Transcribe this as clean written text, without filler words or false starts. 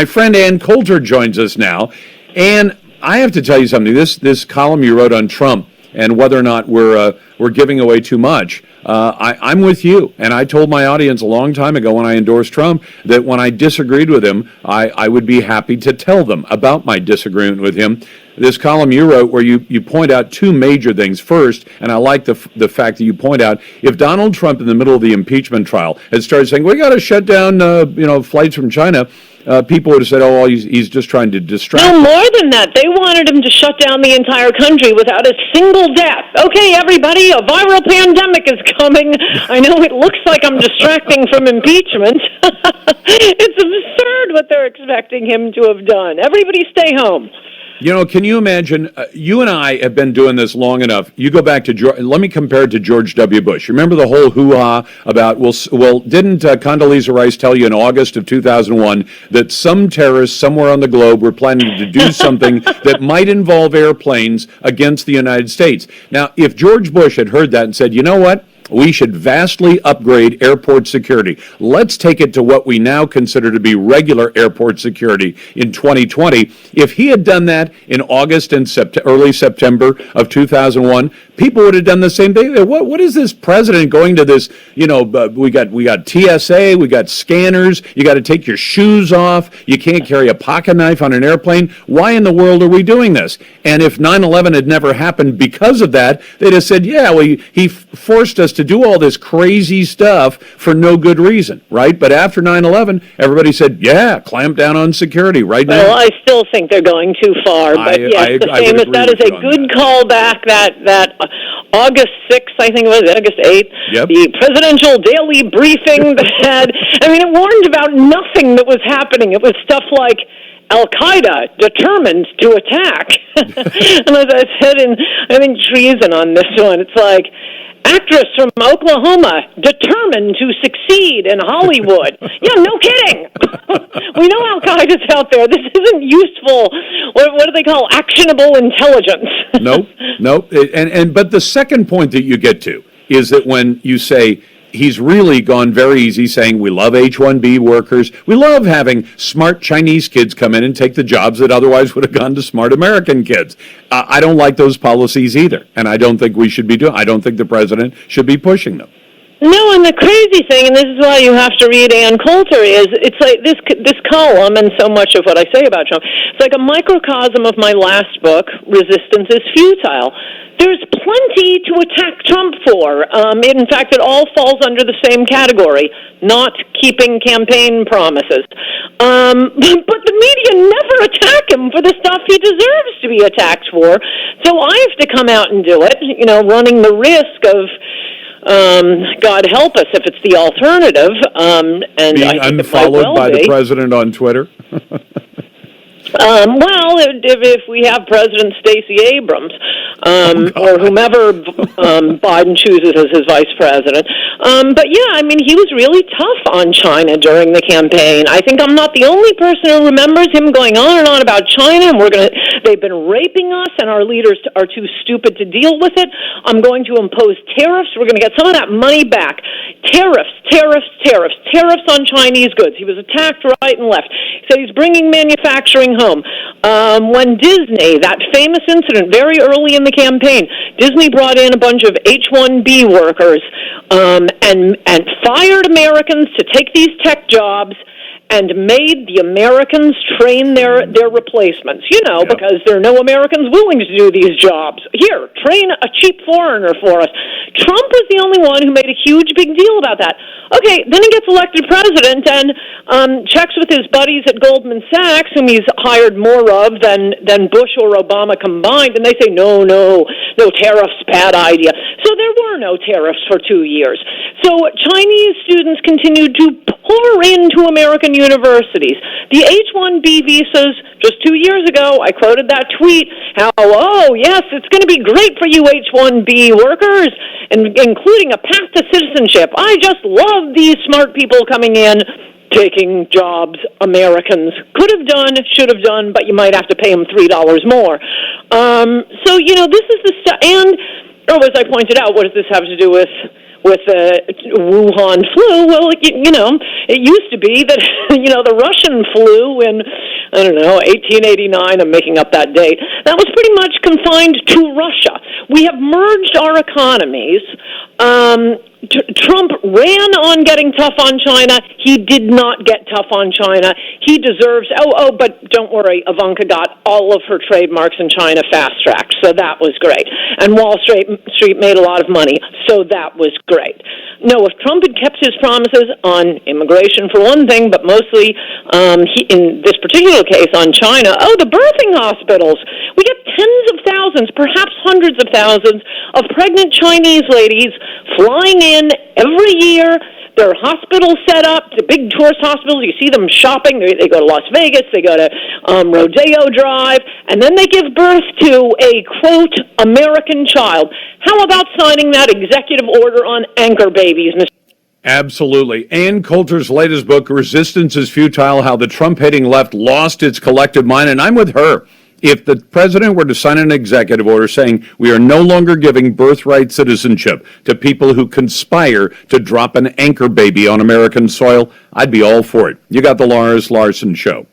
My friend Ann Coulter joins us now. And I have to tell you something. This column you wrote on Trump and whether or not we're giving away too much. I'm with you, and I told my audience a long time ago when I endorsed Trump that when I disagreed with him, I would be happy to tell them about my disagreement with him. This column you wrote where you point out two major things. First, and I like the fact that you point out, if Donald Trump in the middle of the impeachment trial had started saying, we got to shut down flights from China, people would have said, oh, he's just trying to distract. No, more than that. They wanted him to shut down the entire country without a single death. Okay, everybody, a viral pandemic is coming. I know it looks like I'm distracting from impeachment. It's absurd what they're expecting him to have done. Everybody stay home. Can you imagine, you and I have been doing this long enough. You go back to, let me compare it to George W. Bush. Remember the whole hoo-ha about, didn't Condoleezza Rice tell you in August of 2001 that some terrorists somewhere on the globe were planning to do something that might involve airplanes against the United States? Now, if George Bush had heard that and said, you know what? We should vastly upgrade airport security. Let's take it to what we now consider to be regular airport security in 2020. If he had done that in August and early September of 2001, people would have done the same thing. What is this president going to this? We got TSA, we got scanners. You got to take your shoes off. You can't carry a pocket knife on an airplane. Why in the world are we doing this? And if 9/11 had never happened because of that, they'd have said, yeah, well, he forced us to do all this crazy stuff for no good reason, right? But after 9/11, everybody said, yeah, clamp down on security right now. Well, I still think they're going too far. But yes, the famous, that is a good callback, that August 6th, I think it was, August 8th, yep. The presidential daily briefing that had, it warned about nothing that was happening. It was stuff like, Al-Qaeda determined to attack. And as I said I think treason on this one, it's like, actress from Oklahoma determined to succeed in Hollywood. Yeah, no kidding. We know Al-Qaeda's out there. This isn't useful. What do they call actionable intelligence? Nope. But the second point that you get to is that when you say, he's really gone very easy saying we love H-1B workers. We love having smart Chinese kids come in and take the jobs that otherwise would have gone to smart American kids. I don't like those policies either, and I don't think we should be doing. I don't think the president should be pushing them. No, and the crazy thing, and this is why you have to read Ann Coulter, is it's like this column and so much of what I say about Trump, it's like a microcosm of my last book, Resistance is Futile. There's plenty to attack Trump for. In fact, it all falls under the same category, not keeping campaign promises. But the media never attack him for the stuff he deserves to be attacked for. So I have to come out and do it, running the risk of, God help us if it's the alternative. And being I think unfollowed by the president on Twitter? Well, if we have President Stacey Abrams, or whomever Biden chooses as his vice president. But yeah, he was really tough on China during the campaign. I think I'm not the only person who remembers him going on and on about China, and they've been raping us, and our leaders are too stupid to deal with it. I'm going to impose tariffs. We're going to get some of that money back. Tariffs on Chinese goods. He was attacked right and left. So he's bringing manufacturing home. When Disney, that famous incident very early in the campaign, Disney brought in a bunch of H-1B workers and fired Americans to take these tech jobs and made the Americans train their replacements, because there are no Americans willing to do these jobs. Here, train a cheap foreigner for us. Trump was the only one who made a huge big deal about that. Okay, then he gets elected president and checks with his buddies at Goldman Sachs, whom he's hired more of than Bush or Obama combined, and they say, no tariffs, bad idea. So there were no tariffs for 2 years. So Chinese students continued to pour into American universities. The H-1B visas, just 2 years ago, I quoted that tweet, how, yes, it's going to be great for you H-1B workers, and including a path to citizenship. I just love these smart people coming in, taking jobs Americans could have done, should have done, but you might have to pay them $3 more. So, this is the stuff, and, as I pointed out, what does this have to do with with the Wuhan flu. Well, it used to be that, the Russian flu in, 1889, I'm making up that date, that was pretty much confined to Russia. We have merged our economies. Trump ran on getting tough on China. He did not get tough on China. He deserves, but don't worry, Ivanka got all of her trademarks in China fast-tracked, so that was great. And Wall Street made a lot of money, so that was great. No, if Trump had kept his promises on immigration for one thing, but mostly in this particular case on China, the birthing hospitals. We get tens of thousands, perhaps hundreds of thousands of pregnant Chinese ladies flying in every year. There are hospitals set up, the big tourist hospitals. You see them shopping. They go to Las Vegas. They go to Rodeo Drive. And then they give birth to a, quote, American child. How about signing that executive order on anchor babies, Mr. Absolutely. Ann Coulter's latest book, Resistance is Futile, How the Trump-Hating Left Lost Its Collective Mind, and I'm with her. If the president were to sign an executive order saying we are no longer giving birthright citizenship to people who conspire to drop an anchor baby on American soil, I'd be all for it. You got the Larson Show.